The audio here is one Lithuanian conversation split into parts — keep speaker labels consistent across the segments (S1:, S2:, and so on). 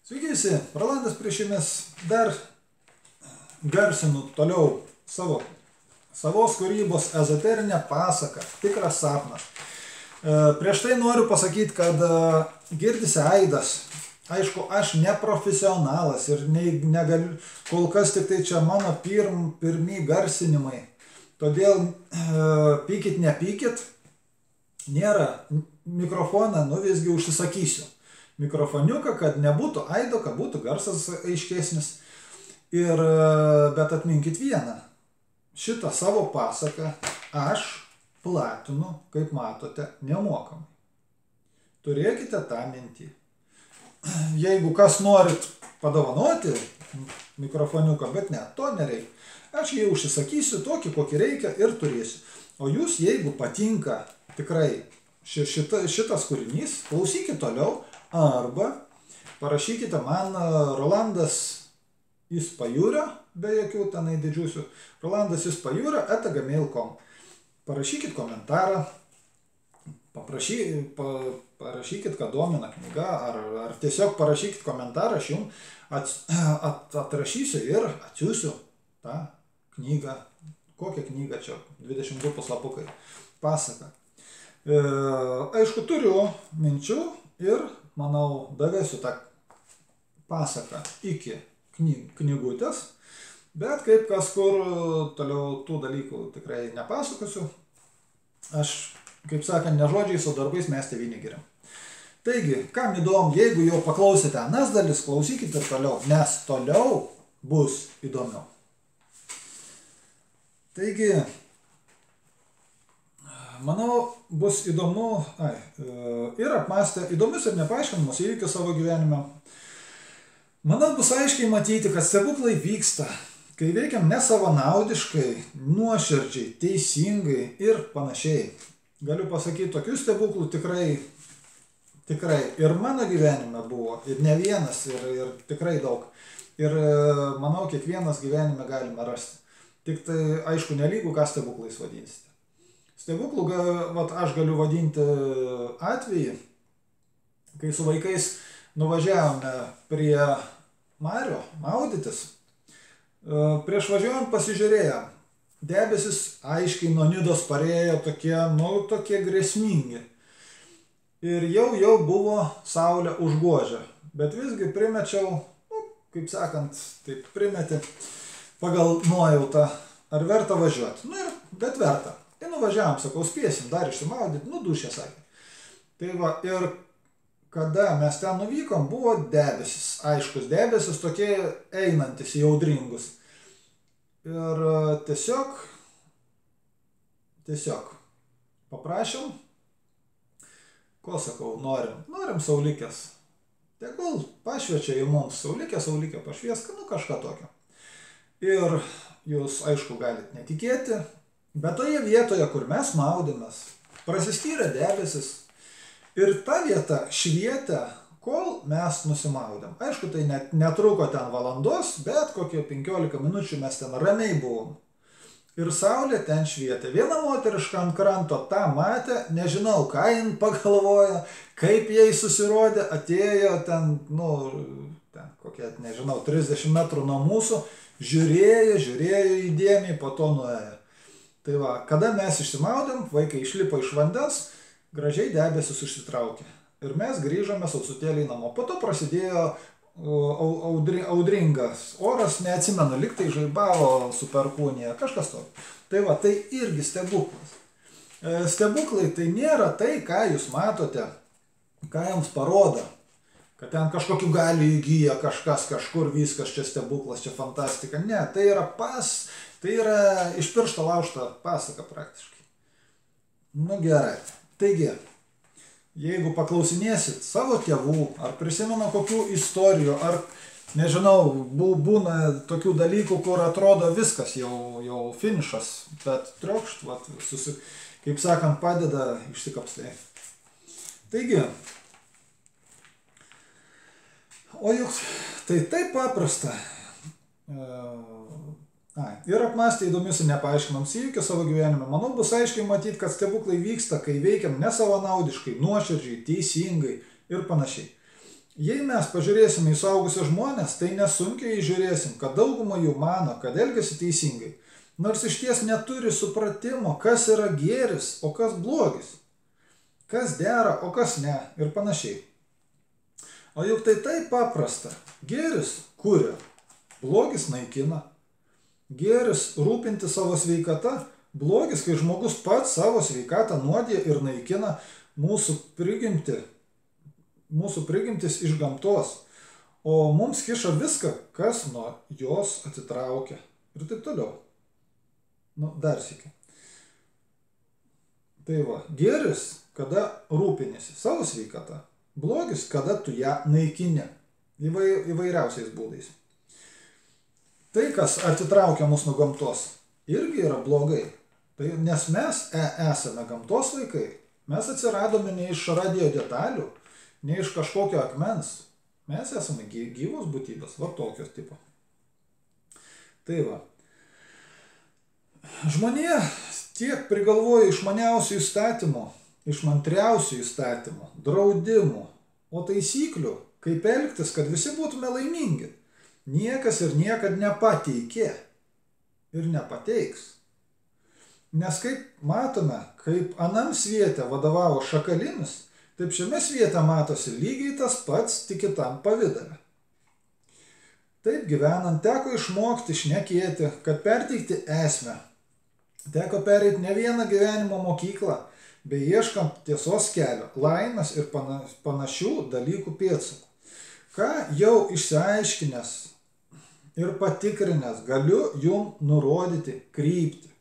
S1: Sveiki visi, Rolandas prieš jumis dar garsinu toliau savos kūrybos ezoterinę pasaką, tikras sapnas. Prieš tai noriu pasakyti, kad girdisi aidas. Aišku, aš neprofesionalas ir negaliu, kol kas tik tai čia mano pirmi garsinimai. Todėl pykit, nepykit, nėra mikrofoną, visgi užsisakysiu mikrofoniuką, kad nebūtų aido, kad būtų garsas aiškesnis. Bet atminkit vieną, šitą savo pasaką aš platinu, kaip matote, nemokamai. Turėkite tą mintį. Jeigu kas norit padovanoti mikrofoniuką, bet ne, to nereikia. Aš jį užsisakysiu tokį, kokį reikia ir turėsiu. O jūs, jeigu patinka tikrai šitas kūrinys, klausykite toliau arba parašykite man Rolandas iš Pajūrio, be jokių tenai didžiusių, rolandas.pajūrio@gmail.com. Parašykit komentarą, parašykit, kad domina knyga, ar tiesiog parašykit komentarą, aš jums atrašysiu ir atsiųsiu tą knygą. Kokią knygą čia? 22 puslapukai. Pasaka. Aišku, turiu minčių ir, manau, davėsiu tą pasaką iki knygutės, bet kaip kas kur toliau tų dalykų tikrai nepasakosiu. Aš, kaip sakant, ne žodžiais, o darbais mes tėvynį geriam. Taigi, kam įdomu, jeigu jau paklausėte anas dalis, klausykite ir toliau, nes toliau bus įdomiau. Taigi, manau, bus įdomu ir apmąstę įdomius ir nepaaiškinamus įvykius savo gyvenime. Manau, bus aiškiai matyti, kad stebuklai vyksta, kai veikiam nesavanaudiškai, nuoširdžiai, teisingai ir panašiai. Galiu pasakyti, tokių stebuklų tikrai ir mano gyvenime buvo, ir ne vienas, ir tikrai daug. Ir manau, kiekvienas gyvenime galime rasti. Tik tai, aišku, nelygų, ką stebuklais vadinsite. Stebuklų aš galiu vadinti atvejį, kai su vaikais nuvažiavome prie Mario maudytis. Prieš važiuojant pasižiūrėjom, debesis aiškiai nuo Nidos parėjo tokie grėsmingi. Ir jau buvo saulė užgožę, bet visgi primečiau, kaip sakant, taip primeti pagal nuojautą, ar verta važiuoti. Bet verta. Tai nuvažiavam, sakau, spėsim dar išsimaudyti, dušė, sakė. Tai va, ir kada mes ten nuvykom, buvo debesis, aiškus debesis, tokie einantis į audringus. Ir tiesiog paprašėm, ko sakau, norim saulikės. Tegul pašviečia į mums saulikė pašvieska, kažką tokio. Ir jūs, aišku, galite netikėti, bet toje vietoje, kur mes maudėmės, prasiskyrė debesis ir ta vieta švietė, kol mes nusimaudėm. Aišku, tai netruko ten valandos, bet kokie 15 minučių mes ten ramiai buvom. Ir saulė ten švietė. Viena moteriška ant kranto tą matė, nežinau, ką jin pagalvojo, kaip jai susirodė, atėjo ten kokie, nežinau, 30 metrų nuo mūsų, žiūrėjo įdėmiai, po to nuėjo. Tai va, kada mes išsimaudėm, vaikai išlipo iš vandens, gražiai debesis užsitraukė. Ir mes grįžome sausutėliai namo. Po to prasidėjo audringas oras, neatsimenu, lyg tai žaibavo su perkūnija, kažkas to. Tai va, tai irgi stebuklas. Stebuklai tai nėra tai, ką jūs matote, ką jums parodo. Kad ten kažkokiu gali įgyja kažkas, kažkur viskas, čia stebuklas, čia fantastika. Ne, tai yra iš piršto laužta pasaka praktiškai. Gerai. Taigi, jeigu paklausinėsit savo tėvų, ar prisimena kokių istorijų, ar, nežinau, būna tokių dalykų, kur atrodo viskas, jau finišas, bet triokšt, kaip sakant, padeda išsikapstai. Taigi, o juk tai taip paprasta. Ir apmąstę įdomius ir nepaaiškinamus įvykius savo gyvenime, manau, bus aiškiai matyti, kad stebuklai vyksta, kai veikiam nesavanaudiškai, nuoširdžiai, teisingai ir panašiai. Jei mes pažiūrėsime į suaugusius žmonės, tai nesunkiai įžiūrėsim, kad dauguma jų mano, kad elgiasi teisingai, nors iš ties neturi supratimo, kas yra gėris, o kas blogis, kas dera, o kas ne ir panašiai. O juk tai taip paprasta. Gėris kuria, blogis naikina. Gėris rūpinti savo sveikata, blogis, kai žmogus pats savo sveikatą nuodija ir naikina mūsų prigimtis iš gamtos, o mums kiša viską, kas nuo jos atitraukia ir taip toliau. Dar sykį. Tai va, gėris, kada rūpinėsi savo sveikata, blogis, kada tu ją naikini įvairiausiais būdais. Tai, kas atitraukia mus nuo gamtos, irgi yra blogai. Tai, nes mes esame gamtos vaikai. Mes atsiradome ne iš radijo detalių, ne iš kažkokio akmens. Mes esame gyvos būtybės, va tokios tipo. Tai va. Žmonija tiek prigalvoja išmaniausių įstatymų, išmantriausių įstatymų, draudimų, o taisyklių, kaip elgtis, kad visi būtume laimingi. Niekas ir niekad nepateikė ir nepateiks. Nes kaip matome, kaip anam sviete vadovavo šakalinis, taip šiame sviete matosi lygiai tas pats, tik kitam pavidale. Taip gyvenant teko išmokti šnekėti, kad perteikti esmę. Teko pereiti ne vieną gyvenimo mokyklą, bei ieškant tiesos kelio, laimės ir panašių dalykų pėdsakų. Ką jau išsiaiškinęs ir patikrinęs galiu jum nurodyti kryptį.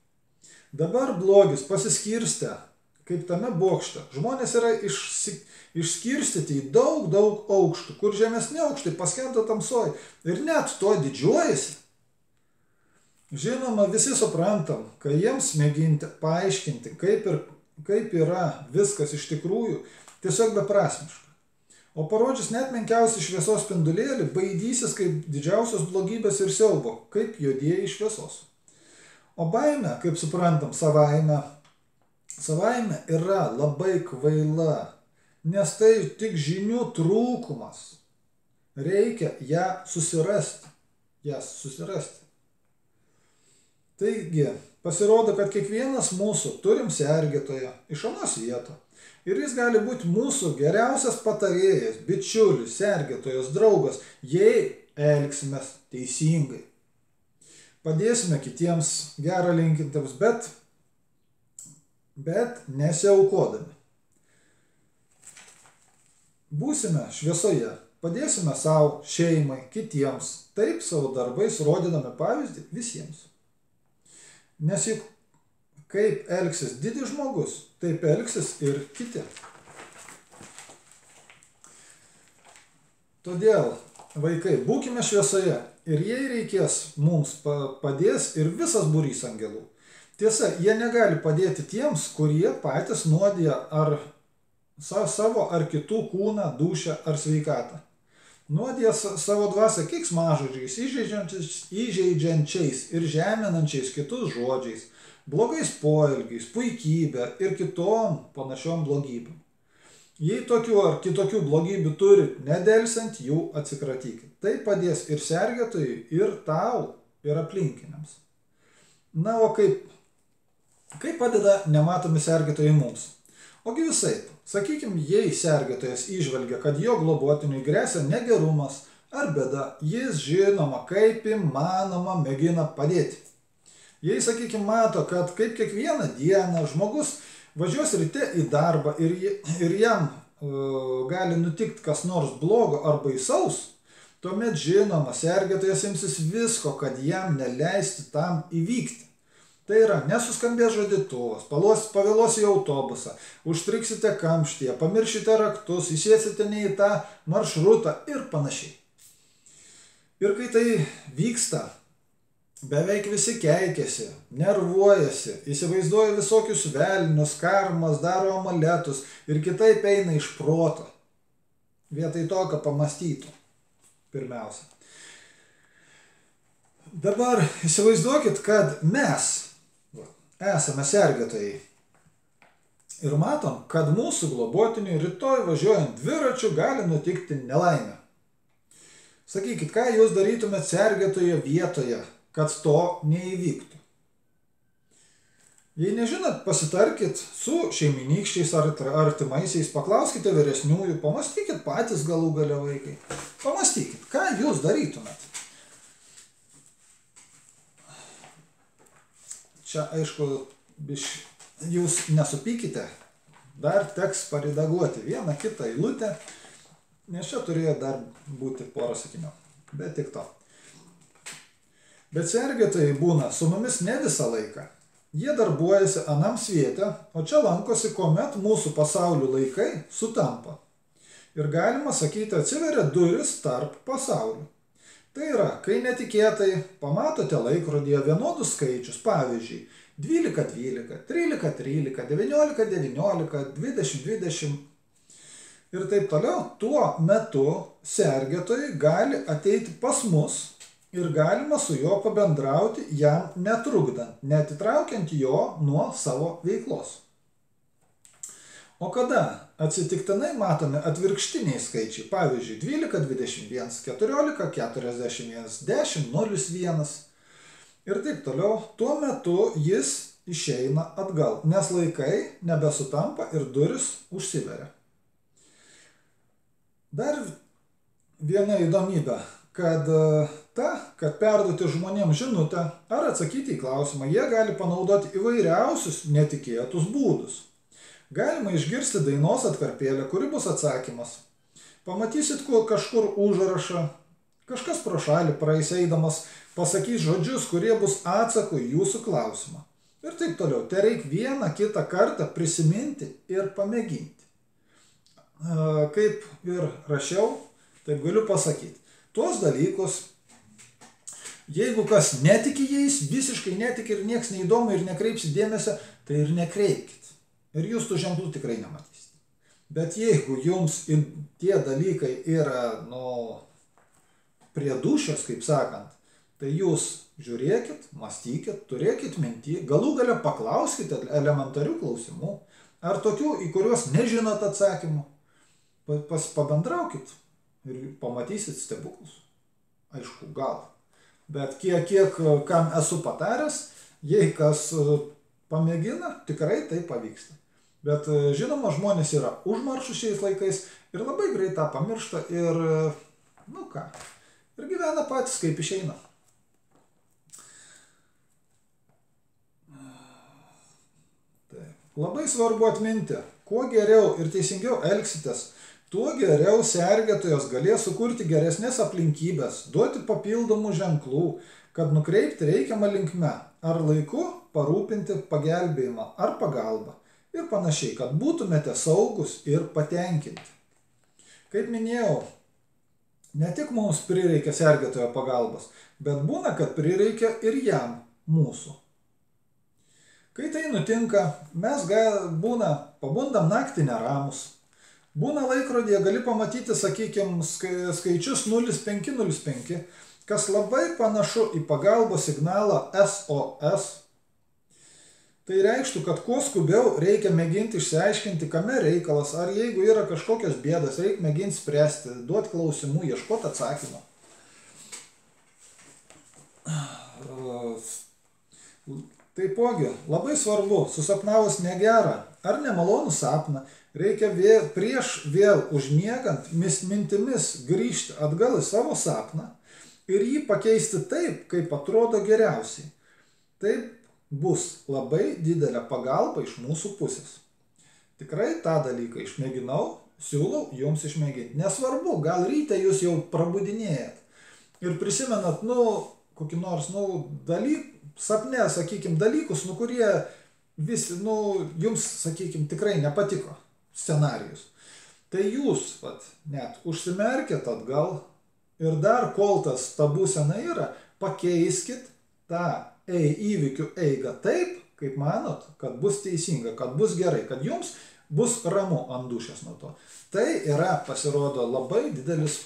S1: Dabar blogis pasiskirstę, kaip tame bokšte. Žmonės yra išskirstyti į daug aukštų, kur žemesni aukštai paskendo tamsoj ir net to didžiuojasi. Žinoma, visi suprantam, kai jiems mėginti paaiškinti, kaip yra viskas iš tikrųjų, tiesiog beprasmiška. O parodžius net menkiausią šviesos spindulėlį, baidysis kaip didžiausios blogybės ir siaubo, kaip juodieji šviesos. O baimė, kaip suprantam, savaime yra labai kvaila, nes tai tik žinių trūkumas. Reikia jas susirasti. Taigi, pasirodo, kad kiekvienas mūsų turim sergėtoją iš anos vietos. Ir jis gali būti mūsų geriausias patarėjas, bičiulis, sergėtojas, draugas, jei elgsimės teisingai. Padėsime kitiems gerą linkintams, bet nesiaukodami. Būsime šviesoje, padėsime savo, šeimai, kitiems, taip savo darbais rodydami pavyzdį visiems. Nes juk kaip elgsis didis žmogus, taip elgsis ir kiti. Todėl, vaikai, būkime šviesoje ir jei reikės, mums padės ir visas būrys angelų. Tiesa, jie negali padėti tiems, kurie patys nuodija ar savo ar kitų kūną, dūšią ar sveikatą. Nuodija savo dvasią keiksmažodžiais, įžeidžiančiais ir žeminančiais kitus žodžiais, blogais poelgiais, puikybė ir kitom panašiom blogybėm. Jei tokių ar kitokių blogybių turit, nedelsiant jų atsikratykit. Tai padės ir sergėtojui, ir tau, ir aplinkiniams. Na, o kaip padeda nematomi sergėtojai mums? Ogi visaip. Sakykim, jei sergėtojas įžvelgia, kad jo globotiniui gresia negerumas ar bėda, jis žinoma, kaip įmanoma mėgina padėti. Jei, sakykim, mato, kad kaip kiekvieną dieną žmogus važiuos ryte į darbą ir jam gali nutikti kas nors blogo ar baisaus, tuomet žinoma, sergėtojas imsis visko, kad jam neleisti tam įvykti. Tai yra, nesuskambės žadintuvas, pavėluos į autobusą, užstriksite kamštyje, pamiršite raktus, įsėsite ne į tą maršrutą ir panašiai. Ir kai tai vyksta, beveik visi keikiasi, nervuojasi, įsivaizduoja visokius velnius, karmas, daro amuletus ir kitaip eina iš proto. Vietoj to, kad pamąstytų pirmiausia. Dabar įsivaizduokit, kad mes esame sergėtojai. Ir matom, kad mūsų globotiniui rytoj važiuojant dviračiu gali nutikti nelaimė. Sakykit, ką jūs darytumėt sergėtoje vietoje, kad to neįvyktų? Jei nežinot, pasitarkit su šeiminykščiais ar artimaisiais, paklauskite vyresniųjų, pamastykit patys galų gale vaikai. Pamastykit, ką jūs darytumėt. Čia, aišku, jūs nesupykite, dar teks paredaguoti vieną kitą eilutę, nes čia turėjo dar būti porą sakinių, bet tik to. Bet sergėtojai būna su mumis ne visą laiką. Jie darbuojasi anam sviete, o čia lankosi, kuomet mūsų pasaulių laikai sutampa. Ir galima sakyti, atsiveria duris tarp pasaulių. Tai yra, kai netikėtai pamatote laikrodyje vienodus skaičius, pavyzdžiui, 12-12, 13-13, 19-19, 20-20 ir taip toliau, tuo metu sergėtojai gali ateiti pas mus ir galima su juo pabendrauti, jam netrukdant, neatitraukiant jo nuo savo veiklos. O kada atsitiktinai matomi atvirkštiniai skaičiai, pavyzdžiui, 12-21, 14-41, 10-01 ir taip toliau, tuo metu jis išeina atgal, nes laikai nebesutampa ir duris užsiveria. Dar viena įdomybė, kad perduoti žmonėms žinutę ar atsakyti į klausimą, jie gali panaudoti įvairiausius netikėtus būdus. Galima išgirsti dainos atkarpėlę, kuri bus atsakymas. Pamatysit kažkur užrašą, kažkas pro šalį praeis eidamas, pasakys žodžius, kurie bus atsaku į jūsų klausimą. Ir taip toliau. Tai reikia vieną kitą kartą prisiminti ir pamėginti. Kaip ir rašiau, taip galiu pasakyti. Tuos dalykus, jeigu kas netiki jais, visiškai netiki ir nieks neįdomu ir nekreipsi dėmesio, tai ir nekreipkit. Ir jūs tų ženklų tikrai nematysite. Bet jeigu jums tie dalykai yra, prie dūšios, kaip sakant, tai jūs žiūrėkit, mąstykit, turėkit mintį, galų gale paklauskite elementarių klausimų, ar tokių, į kuriuos nežinot atsakymų. Pabendraukit ir pamatysit stebuklus. Aišku, gal. Bet kiek kam esu pataręs, jei kas pamėgina, tikrai tai pavyksta. Bet žinoma, žmonės yra užmaršus šiais laikais ir labai greit tą pamiršta ir, ir gyvena patys kaip išeina. Labai svarbu atminti, kuo geriau ir teisingiau elgsitės, tuo geriau sergėtojas galės sukurti geresnės aplinkybės, duoti papildomų ženklų, kad nukreipti reikiamą linkme, ar laiku parūpinti pagelbėjimą ar pagalbą ir panašiai, kad būtumėte saugus ir patenkinti. Kaip minėjau, ne tik mums prireikia sergėtojo pagalbos, bet būna, kad prireikia ir jam mūsų. Kai tai nutinka, mes pabundam naktį neramus. Būna laikrodyje gali pamatyti, sakykime, skaičius 0505, kas labai panašu į pagalbos signalą SOS. Tai reikštų, kad kuo skubiau reikia mėginti išsiaiškinti, kame reikalas, ar jeigu yra kažkokios bėdas, reikia mėginti spręsti, duoti klausimų, ieškoti atsakymą. Taipogi, labai svarbu, susapnavus negerą ar nemalonų sapną, reikia prieš vėl užmiegant mintimis grįžti atgal į savo sapną ir jį pakeisti taip, kaip atrodo geriausiai. Taip bus labai didelė pagalba iš mūsų pusės. Tikrai tą dalyką išmėginau, siūlau jums išmėginti. Nesvarbu, gal ryte jūs jau prabudinėjat ir prisimenat, kokį nors, sapne, sakykime, dalykus, kurie jums, sakykime, tikrai nepatiko scenarijus. Tai jūs, net užsimerkit atgal ir dar kol ta būsena yra, pakeiskit tą įvykių eigą taip, kaip manot, kad bus teisinga, kad bus gerai, kad jums bus ramu ant dūšios nuo to. Tai yra, pasirodo, labai didelis,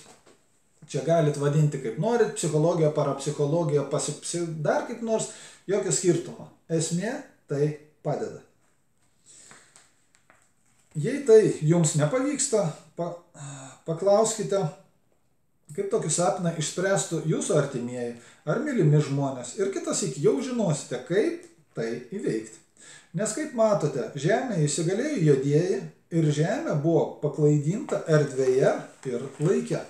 S1: čia galit vadinti kaip norit, psichologija, parapsichologija, dar kaip nors, jokio skirtumo. Esmė tai padeda. Jei tai jums nepavyksta, paklauskite, kaip tokį sapną išspręstų jūsų artimieji ar mylimi žmonės ir kitąsyk jau žinosite, kaip tai įveikti. Nes kaip matote, žemėje įsigalėjo juodieji ir žemė buvo paklaidinta erdvėje ir laike.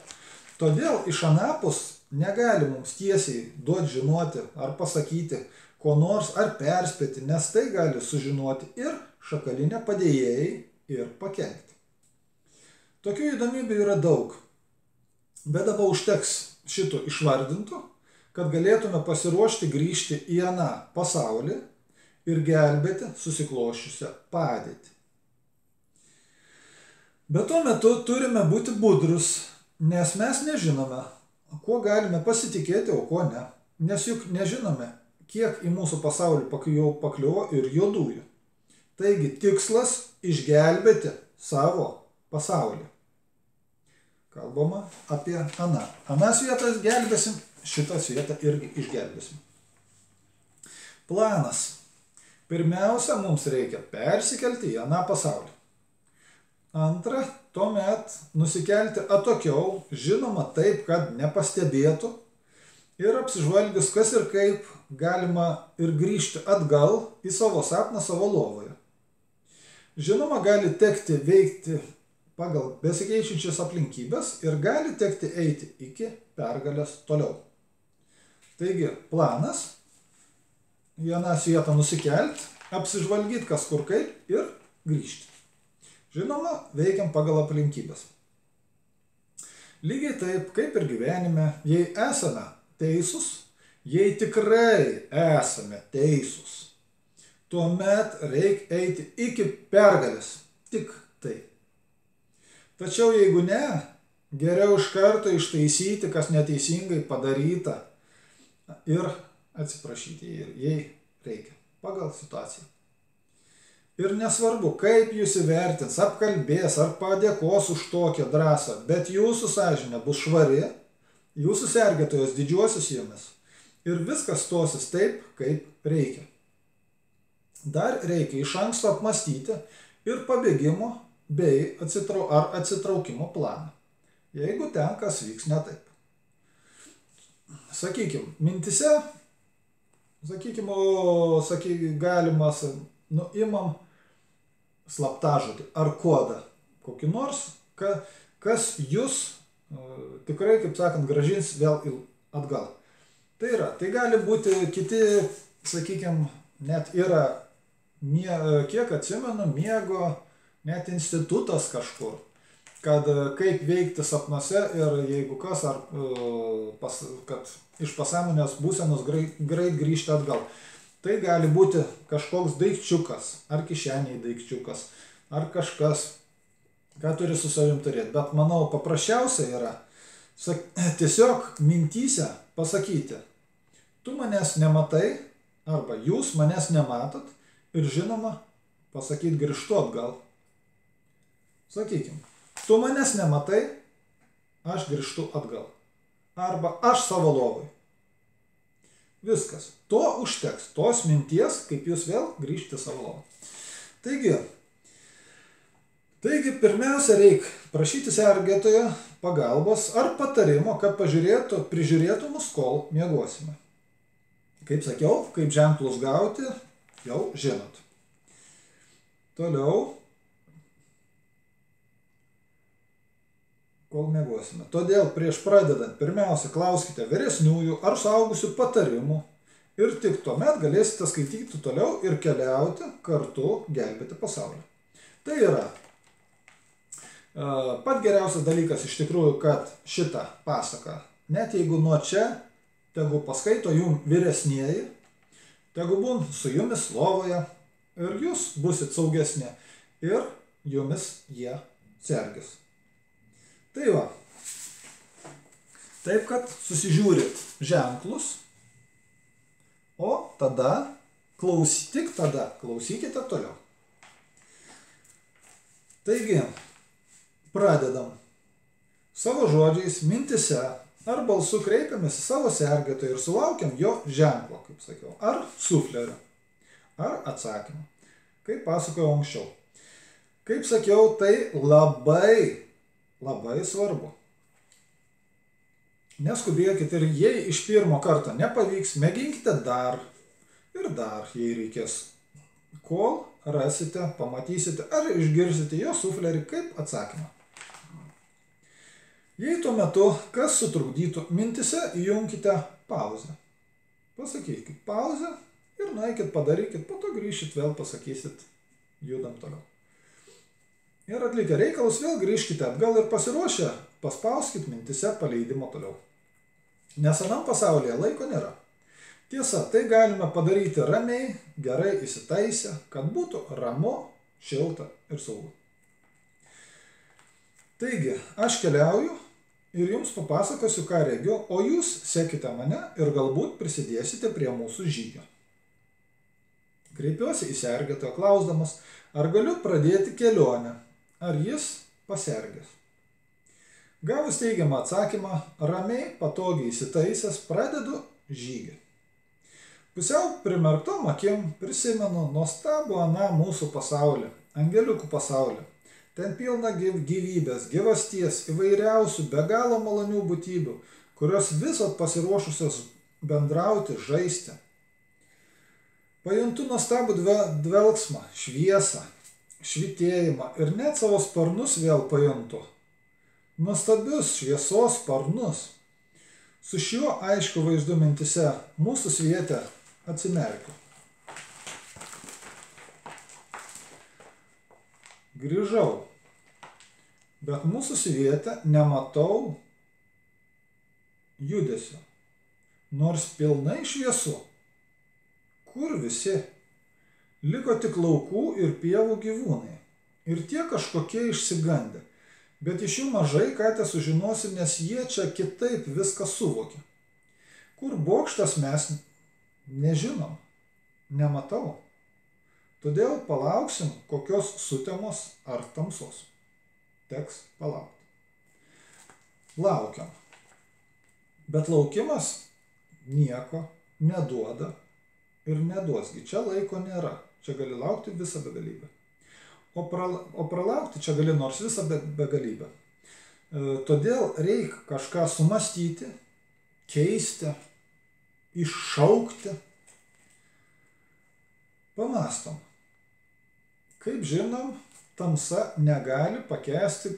S1: Todėl iš anapus negali mums tiesiai duoti žinoti ar pasakyti ko nors ar perspėti, nes tai gali sužinoti ir šakalinė padėjėjai ir pakenkti. Tokių įdomybių yra daug, bet dabar užteks šitų išvardintų, kad galėtume pasiruošti grįžti į aną pasaulį ir gelbėti susikloščiusią padėtį. Bet tuo metu turime būti budrus, nes mes nežinome, kuo galime pasitikėti, o kuo ne. Nes juk nežinome, kiek į mūsų pasaulį pakliuvo ir juodųjų. Taigi tikslas išgelbėti savo pasaulį. Kalbama apie aną. Anas vietas gelbėsim, šitas vietą irgi išgelbėsim. Planas. Pirmiausia, mums reikia persikelti į aną pasaulį. Antra, tuomet nusikelti atokiau, žinoma taip, kad nepastebėtų, ir apsižvalgius kas ir kaip galima ir grįžti atgal į savo sapną savo lovoje. Žinoma, gali tekti veikti pagal besikeičiančias aplinkybės ir gali tekti eiti iki pergalės toliau. Taigi, planas į aną vietą nusikelti, apsižvalgyti kas kur kaip ir grįžti. Žinoma, veikiam pagal aplinkybės. Lygiai taip, kaip ir gyvenime, jei esame teisūs, jei tikrai esame teisūs, tuomet reikia eiti iki pergalės. Tik tai. Tačiau jeigu ne, geriau iš karto ištaisyti, kas neteisingai padaryta ir atsiprašyti, jei reikia, pagal situaciją. Ir nesvarbu, kaip jūs įvertins, apkalbės ar padėkos už tokią drąsą, bet jūsų sąžinė bus švari, jūsų sergėtojas didžiuosis jumis ir viskas stosis taip, kaip reikia. Dar reikia iš anksto apmąstyti ir pabėgimo bei atsitraukimo planą, jeigu ten kas vyks ne taip. Sakykime, mintise, galimas, imam slaptažodį ar kodą, kokį nors, kas jūs tikrai, kaip sakant, gražins vėl atgal. Tai gali būti kiti, sakykime, net yra, kiek atsimenu, miego, net institutas kažkur, kad kaip veikti sapnuose ir jeigu kas, kad iš pasąmonės būsenos greit grįžti atgal. Tai gali būti kažkoks daikčiukas, ar kišeniai daikčiukas, ar kažkas, ką turi su savim turėti. Bet manau, paprasčiausia yra tiesiog mintyse pasakyti, tu manęs nematai, arba jūs manęs nematot, ir žinoma, pasakyti grįžtu atgal. Sakykim, tu manęs nematai, aš grįžtu atgal. Arba aš savo lovai. Viskas. To užteks. Tos minties, kaip jūs vėl grįžti savo lovą. Taigi, pirmiausia, reikia prašyti sergėtojo pagalbos ar patarimo, kad prižiūrėtų mus, kol miegosime. Kaip sakiau, kaip ženklus gauti, jau žinot. Toliau. Kol miegosime. Todėl prieš pradedant, pirmiausia, klauskite vyresniųjų ar suaugusių patarimų ir tik tuomet galėsite skaityti toliau ir keliauti kartu gelbėti pasaulį. Tai yra pat geriausias dalykas iš tikrųjų, kad šitą pasaką, net jeigu nuo čia, tegu paskaito jum vyresnieji, tegu būn su jumis lovoje ir jūs busit saugesni ir jumis jie sergės. Tai va, taip kad susižiūrit ženklus, o tada klausykite toliau. Taigi, pradedam. Savo žodžiais, mintise ar balsu kreipiamės į savo sergėtoją ir sulaukiam jo ženklo, kaip sakiau, ar suflerio, ar atsakymą, kaip pasakojau anksčiau. Kaip sakiau, tai labai, labai svarbu. Neskubėkit ir jei iš pirmo karto nepavyks, mėginkite dar ir dar, jei reikės, kol rasite, pamatysite ar išgirsite jo suflerį kaip atsakymą. Jei tuo metu kas sutrukdytų, mintise įjunkite pauzę. Pasakykit pauzę ir nueikit, padarykit, po to grįšit, vėl pasakysit, judam toliau. Ir atlikę reikalus vėl grįžkite atgal ir pasiruošę paspauskit mintise paleidimo toliau. Nes anam pasaulyje laiko nėra. Tiesa, tai galime padaryti ramiai, gerai įsitaisę, kad būtų ramu, šilta ir saugu. Taigi, aš keliauju ir jums papasakosiu, ką regiu, o jūs sekite mane ir galbūt prisidėsite prie mūsų žygio. Kreipiuosi į sergėtoją klausdamas, ar galiu pradėti kelionę, ar jis pasergęs. Gavus teigiamą atsakymą, ramiai, patogiai įsitaisęs, pradedu žygį. Pusiau primerktom akim prisimenu nuostabų aną mūsų pasaulį, angeliukų pasaulį. Ten pilna gyvybės, gyvasties, įvairiausių, be galo malonių būtybių, kurios visot pasiruošusios bendrauti, žaisti. Pajuntu nuostabų dvelksmą, šviesą, švytėjimą ir net savo sparnus vėl pajuntu. Nuostabius šviesos sparnus. Su šiuo aišku vaizdu mintise mūsų sviete atsimerkiu. Grįžau, bet mūsų sviete nematau judesio, nors pilnai šviesu. Kur visi? Liko tik laukų ir pievų gyvūnai. Ir tie kažkokie išsigandę. Bet iš jų mažai ką te sužinosi, nes jie čia kitaip viską suvokia. Kur bokštas mes nežinom, nematau. Todėl palauksim kokios sutemos ar tamsos. Teks palaukti. Laukiam. Bet laukimas nieko neduoda ir neduosgi. Čia laiko nėra. Čia gali laukti visą begalybę. O pralaukti čia gali nors visą begalybę. Todėl reik kažką sumastyti, keisti, iššaukti. Pamastom. Kaip žinom, tamsa negali pakęsti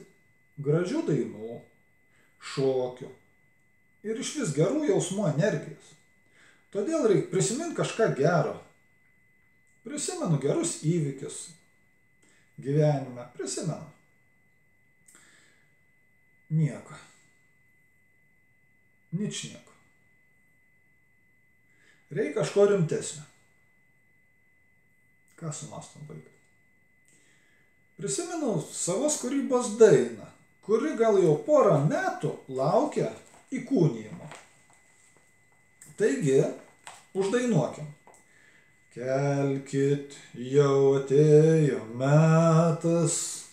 S1: gražių dainų, šokių ir išvis gerų jausmų energijos. Todėl reik prisiminti kažką gero. Prisimenu gerus įvykius gyvenime, prisimenu. Nieko. Ničnieko. Reik kažko rimtesnio. Ką sumastom vaikai? Prisimenu savos kūrybos dainą, kuri gal jau porą metų laukia įkūnijimo. Taigi, uždainuokim. Kelkit, jau atėjo metas,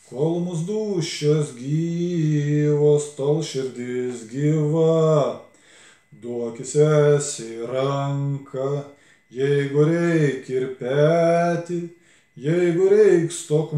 S1: kol mūsų dūšios gyvos, tol širdis gyva. Duokis esi ranką, jeigu reik ir petį, jeigu reik stok mūsų.